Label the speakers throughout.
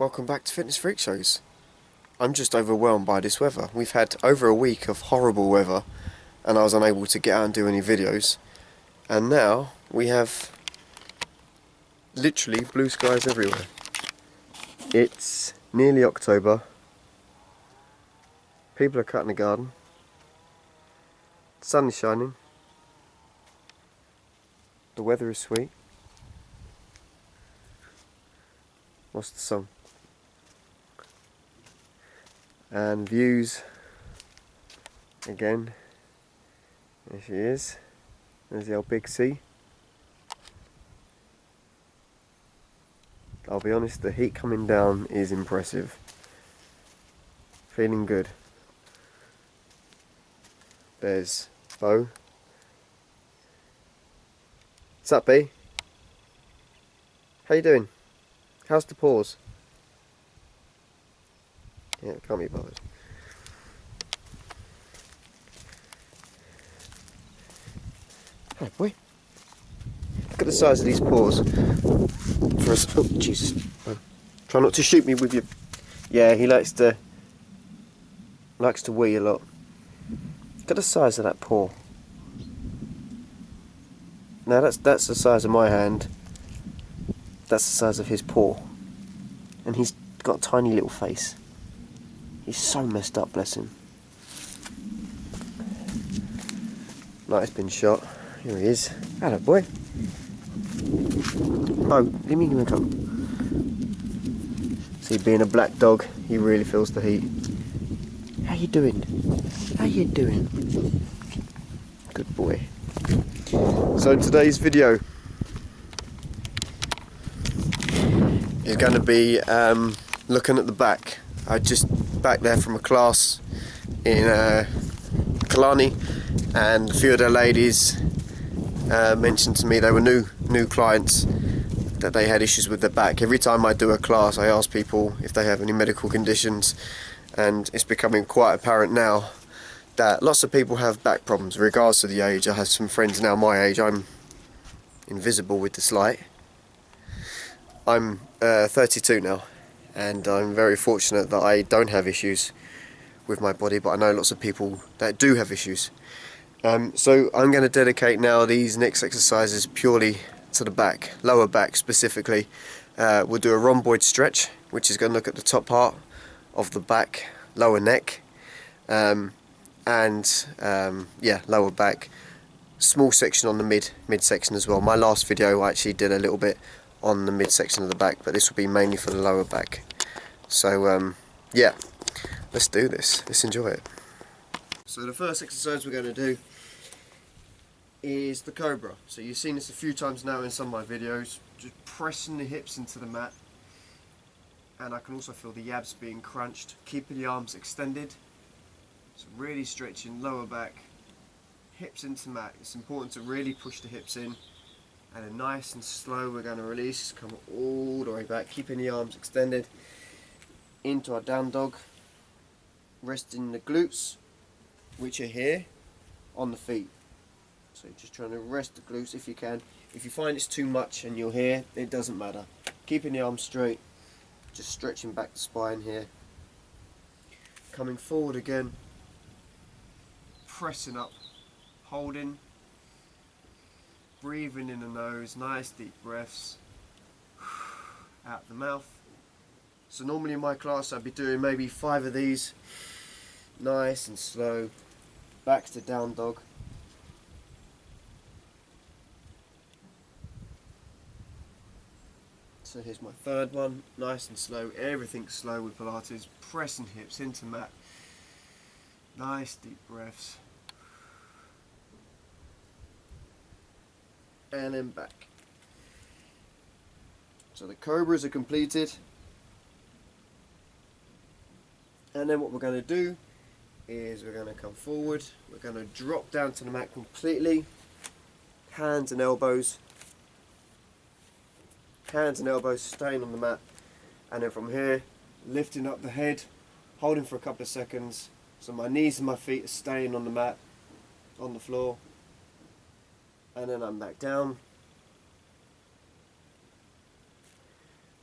Speaker 1: Welcome back to Fitness Freak Shows. I'm just overwhelmed by this weather. We've had over a week of horrible weather and I was unable to get out and do any videos. And now we have literally blue skies everywhere. It's nearly October. People are cutting the garden. The sun is shining. The weather is sweet. What's the song? And views again. There she is. There's the old big sea. I'll be honest, the heat coming down is impressive. Feeling good. There's Bo. What's up, B? How you doing? How's the pause? Yeah, can't be bothered. Hey, boy. Look at the size of these paws. For us. Oh, Jesus. Oh. Try not to shoot me with your. Yeah, he likes to wee a lot. Look at the size of that paw. Now that's the size of my hand. That's the size of his paw. And he's got a tiny little face. He's so messed up, bless him. Right, he's been shot. Here he is. Hello, boy. Oh, let me give him a cuddle. See, being a black dog, he really feels the heat. How you doing? How you doing? Good boy. So today's video is going to be looking at the back. I just back there from a class in Killarney, and a few of the ladies mentioned to me they were new clients, that they had issues with their back. Every time I do a class I ask people if they have any medical conditions, and it's becoming quite apparent now that lots of people have back problems regardless of the age. I have some friends now my age. I'm invisible with this light. I'm 32 now, and I'm very fortunate that I don't have issues with my body, but I know lots of people that do have issues. So I'm going to dedicate now these next exercises purely to the back, lower back specifically. We'll do a rhomboid stretch, which is going to look at the top part of the back, lower neck, yeah, lower back. Small section on the midsection as well. My last video I actually did a little bit on the midsection of the back, but this will be mainly for the lower back. So yeah, let's do this. Let's enjoy it. So the first exercise we're going to do is the cobra. So you've seen this a few times now in some of my videos, just pressing the hips into the mat, and I can also feel the abs being crunched, keeping the arms extended, so really stretching lower back, hips into mat. It's important to really push the hips in, and then nice and slow we're going to release, come all the way back, keeping the arms extended into our down dog, resting the glutes, which are here on the feet. So just trying to rest the glutes if you can. If you find it's too much and you're here, it doesn't matter. Keeping the arms straight, just stretching back the spine here. Coming forward again, pressing up, holding, breathing in the nose, nice deep breaths, out the mouth. So normally in my class I'd be doing maybe 5 of these, nice and slow, back to down dog. So here's my third one, nice and slow, everything's slow with Pilates, pressing hips into mat, nice deep breaths, and then back. So the cobras are completed, and then what we're going to do is we're going to come forward, we're going to drop down to the mat completely, hands and elbows staying on the mat, and then from here lifting up the head, holding for a couple of seconds, so my knees and my feet are staying on the mat, on the floor, and then I'm back down,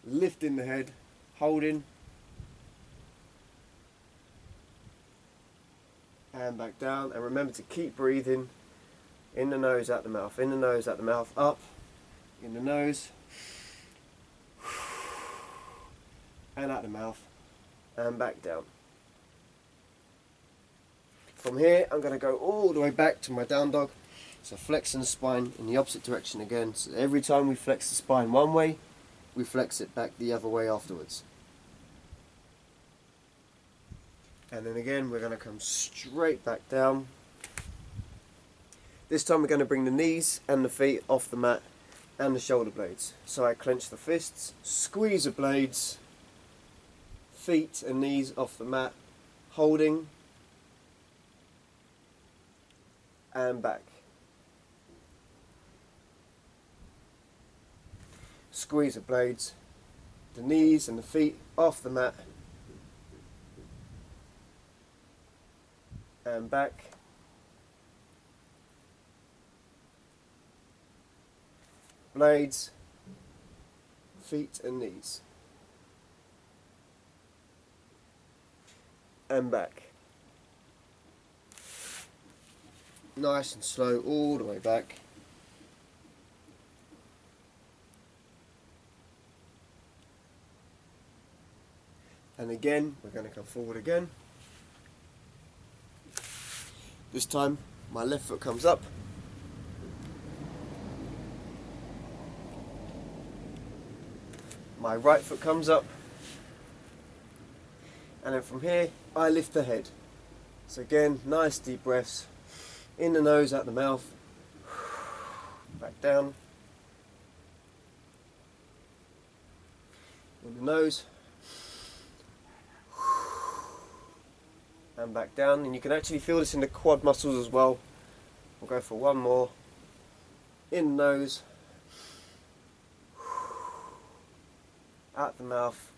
Speaker 1: lifting the head, holding, and back down. And remember to keep breathing in the nose, out the mouth, in the nose, out the mouth, up, in the nose, and out the mouth, and back down. From here, I'm going to go all the way back to my down dog. So flexing the spine in the opposite direction again. So every time we flex the spine one way, we flex it back the other way afterwards. And then again, we're going to come straight back down. This time we're going to bring the knees and the feet off the mat and the shoulder blades. So I clench the fists, squeeze the blades, feet and knees off the mat, holding, and back. Squeeze the blades, the knees and the feet off the mat, and back. Blades, feet and knees, and back. Nice and slow all the way back. And again, we're going to come forward again. This time, my left foot comes up. My right foot comes up. And then from here, I lift the head. So again, nice deep breaths. In the nose, out the mouth. Back down. In the nose. And back down. And you can actually feel this in the quad muscles as well. We'll go for one more. In the nose. Out the mouth.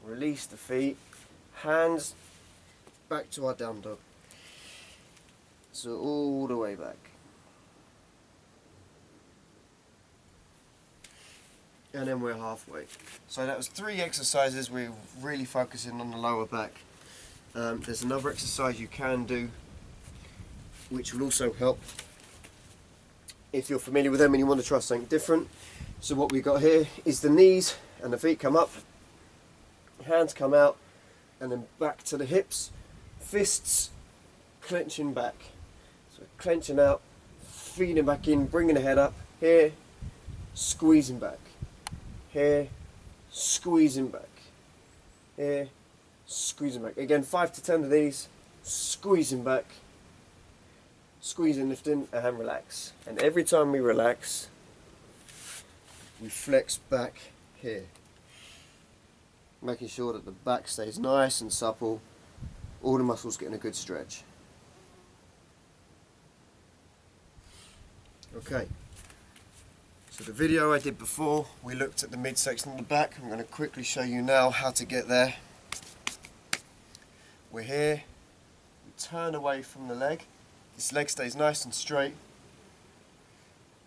Speaker 1: Release the feet. Hands back to our down dog. So all the way back. And then we're halfway. So that was 3 exercises. We're really focusing on the lower back. There's another exercise you can do which will also help if you're familiar with them and you want to try something different. So what we've got here is the knees and the feet come up, hands come out, and then back to the hips, fists clenching back. So clenching out, feeding back in, bringing the head up, here, squeezing back, here, squeezing back, here, squeezing back. Again, 5 to 10 of these, squeezing back, squeezing, lifting, and relax. And every time we relax, we flex back here, making sure that the back stays nice and supple, all the muscles getting a good stretch. Okay, so the video I did before, we looked at the midsection of the back. I'm going to quickly show you now how to get there. We're here, we turn away from the leg, this leg stays nice and straight,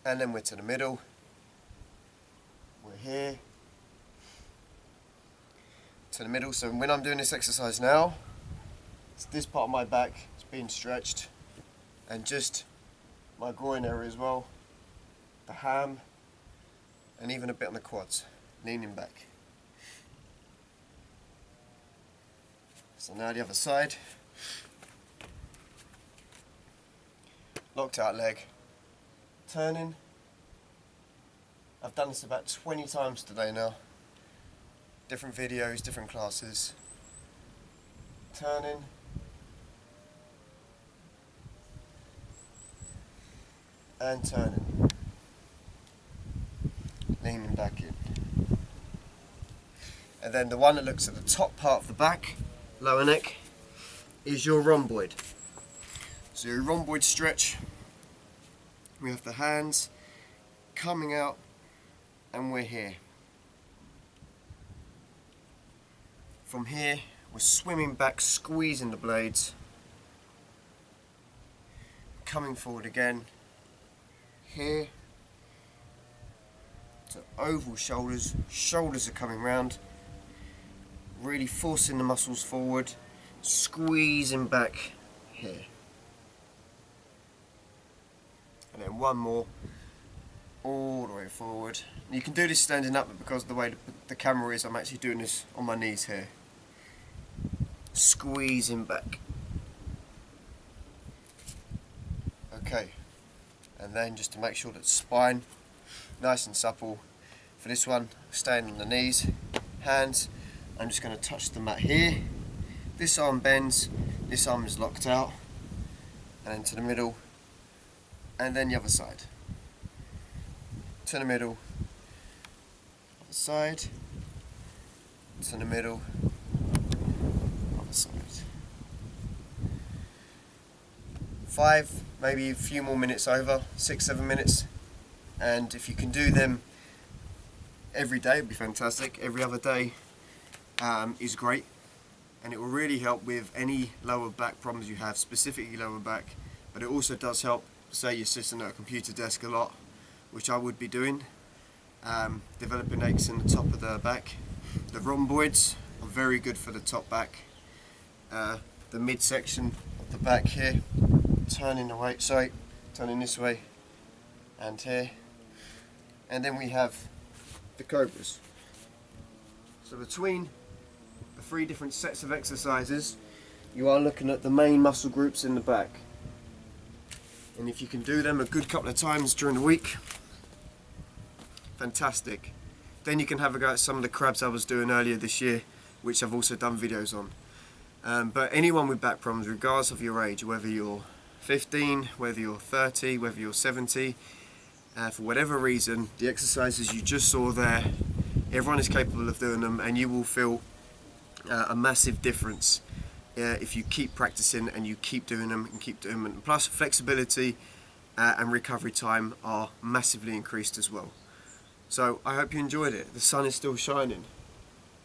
Speaker 1: and then we're to the middle. We're here, to the middle. So when I'm doing this exercise now, it's this part of my back, it's being stretched, and just my groin area as well, the ham, and even a bit on the quads, leaning back. So now the other side, locked out leg, turning. I've done this about 20 times today now, different videos, different classes, turning, and turning, leaning back in. And then the one that looks at the top part of the back, lower neck, is your rhomboid. So your rhomboid stretch, we have the hands coming out and we're here. From here, we're swimming back, squeezing the blades, coming forward again, here, to oval shoulders, shoulders are coming round, really forcing the muscles forward, squeezing back here. And then one more, all the way forward. You can do this standing up, but because of the way the camera is, I'm actually doing this on my knees here. Squeezing back. Okay, and then just to make sure that spine nice and supple. For this one, staying on the knees, hands, I'm just going to touch the mat here. This arm bends, this arm is locked out, and then to the middle, and then the other side. To the middle, other side, to the middle, other side. 5, maybe a few more minutes over, 6-7 minutes, and if you can do them every day, it'd be fantastic. Every other day is great, and it will really help with any lower back problems you have, specifically lower back, but it also does help, say you're sitting at a computer desk a lot, which I would be doing, developing aches in the top of the back. The rhomboids are very good for the top back. The midsection of the back here, turning this way, and here, and then we have the cobras. So between the 3 different sets of exercises, you are looking at the main muscle groups in the back, and if you can do them a good couple of times during the week, fantastic. Then you can have a go at some of the crabs I was doing earlier this year, which I've also done videos on. But anyone with back problems, regardless of your age, whether you're 15, whether you're 30, whether you're 70, for whatever reason, the exercises you just saw there, everyone is capable of doing them, and you will feel a massive difference if you keep practicing and you keep doing them and keep doing them. Plus flexibility and recovery time are massively increased as well. So I hope you enjoyed it. The sun is still shining,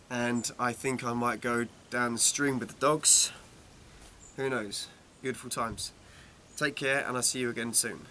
Speaker 1: and I think I might go down the stream with the dogs. Who knows? Beautiful times. Take care, and I'll see you again soon.